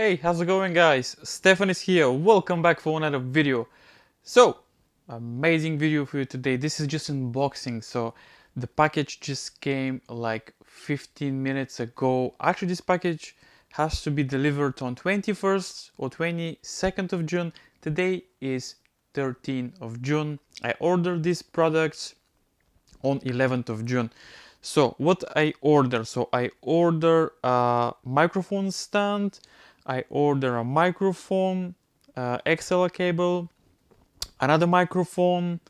Hey, how's it going guys? Stefan is here. Welcome back for another video. So, amazing video for you today. This is just unboxing. So, the package just came like 15 minutes ago. Actually, this package has to be delivered on 21st or 22nd of June. Today is 13th of June. I ordered these products on 11th of June. So what I order? So I order a microphone stand, I order a microphone, XLR cable, another microphone,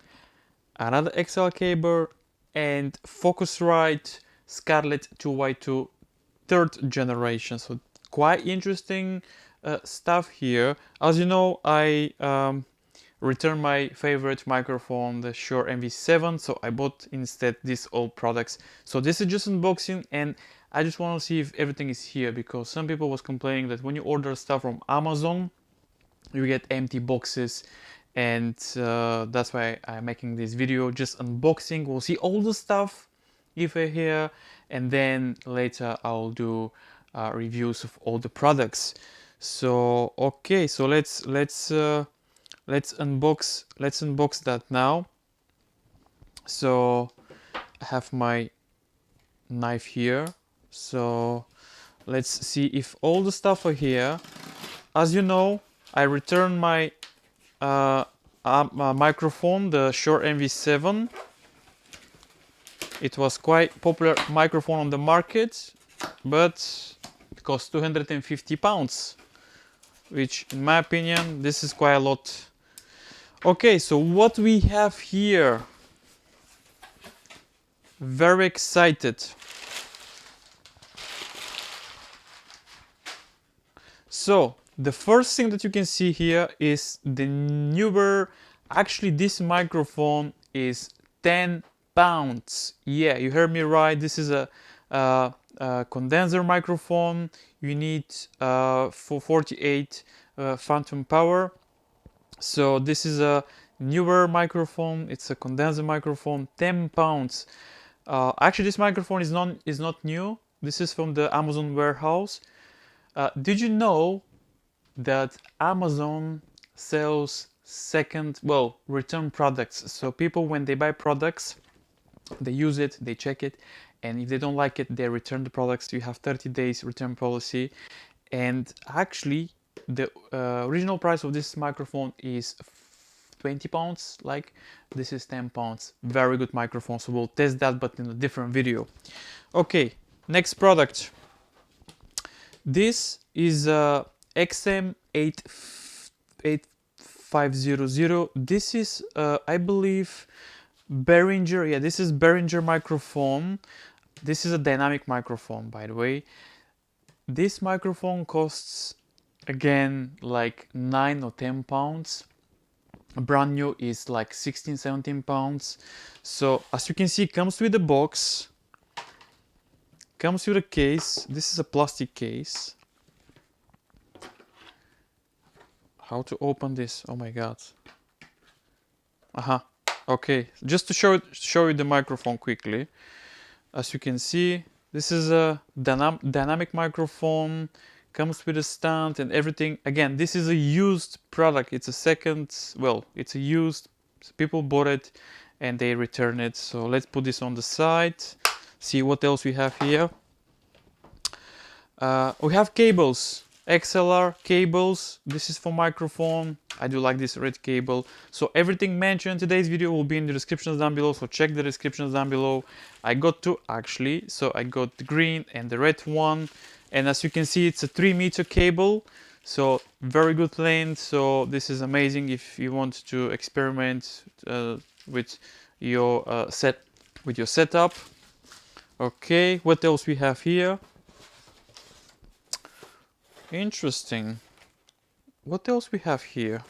another XLR cable, and Focusrite Scarlett 2x2 third generation. So quite interesting stuff here. As you know, I returned my favorite microphone, the Shure MV7, so I bought instead these old products. So this is just unboxing, and I just want to see if everything is here, because some people was complaining that when you order stuff from Amazon you get empty boxes, and that's why I'm making this video, just unboxing. We'll see all the stuff if I here, and then later I'll do reviews of all the products. So okay, so let's unbox that now. So I have my knife here, so let's see if all the stuff are here. As you know, I returned my microphone, the Shure MV7. It was quite popular microphone on the market, but it cost 250 pounds, which in my opinion this is quite a lot. Okay, so what we have here, very excited. So the first thing that you can see here is the Neewer. Actually, this microphone is 10 pounds. Yeah, you heard me right. This is a condenser microphone. You need for 48 phantom power. So this is a Neewer microphone. It's a condenser microphone, 10 pounds. Actually, this microphone is not new. This is from the Amazon warehouse. Did you know that Amazon sells return products? So people, when they buy products, they use it, they check it, and if they don't like it, they return the products. You have 30 days return policy. And actually, the original price of this microphone is 20 pounds. Like, this is 10 pounds. Very good microphone. So we'll test that, but in a different video. Okay, next product. This is a XM8500. This is, I believe, Behringer. Yeah, this is Behringer microphone. This is a dynamic microphone, by the way. This microphone costs, again, like 9 or 10 pounds. Brand new is like 16-17 pounds. So as you can see, it comes with a box, comes with a case. This is a plastic case. How to open this? Oh my god. Okay, just to show you the microphone quickly. As you can see, this is a dynamic microphone, comes with a stand and everything. Again, this is a used product. It's a second, well, it's a used, people bought it and they return it. So let's put this on the side, see what else we have here. We have cables, XLR cables. This is for microphone. I do like this red cable. So everything mentioned in today's video will be in the descriptions down below, so check the descriptions down below. I got two actually, so I got the green and the red one, and as you can see, it's a 3-meter cable, so very good length. So this is amazing if you want to experiment with your setup. Okay, what else we have here? Interesting. What else we have here?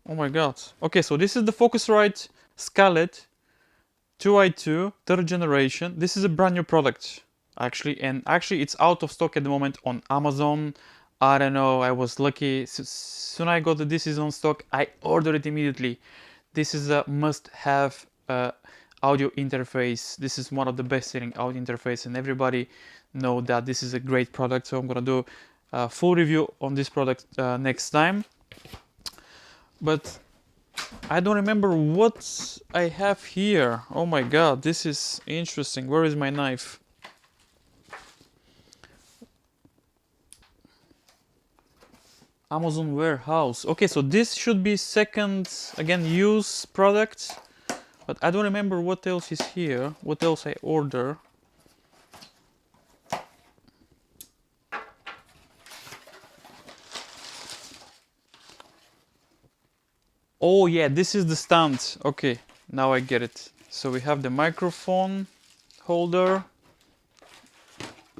Oh my god. Okay, so this is the Focusrite Scarlett 2i2 third generation. This is a brand new product actually, and actually it's out of stock at the moment on Amazon. I don't know, I was lucky. Soon I got that this is on stock, I ordered it immediately. This is a must-have audio interface. This is one of the best selling audio interface, and everybody know that this is a great product. So I'm gonna do full review on this product next time. But I don't remember what I have here. Oh my god, this is interesting. Where is my knife? Amazon warehouse. Okay, so this should be second, again, use product. But I don't remember what else is here. What else I order. Oh yeah, this is the stand. Okay, now I get it. So we have the microphone holder.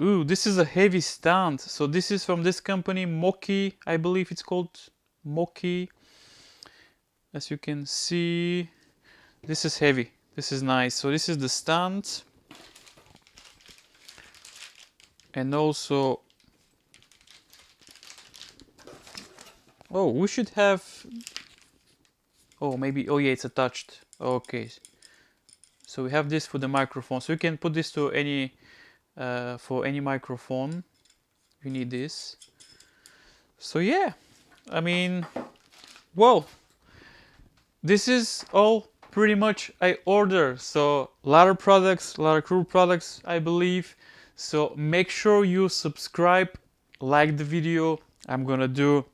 Ooh, this is a heavy stand. So this is from this company, Moukey, I believe it's called Moukey. As you can see, this is heavy. This is nice. So this is the stand. And also, oh, we should have, oh, maybe, oh yeah, it's attached. Okay. So we have this for the microphone. So you can put this to any, for any microphone. You need this. So yeah, I mean, well, this is all pretty much I order. So a lot of products, a lot of cool products, I believe. So make sure you subscribe, like the video. I'm gonna do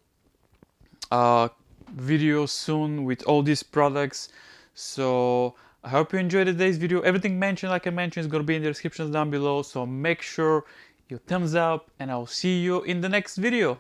a video soon with all these products. So I hope you enjoyed today's video. Everything mentioned, like I mentioned, is gonna be in the descriptions down below. So make sure you thumbs up, and I'll see you in the next video.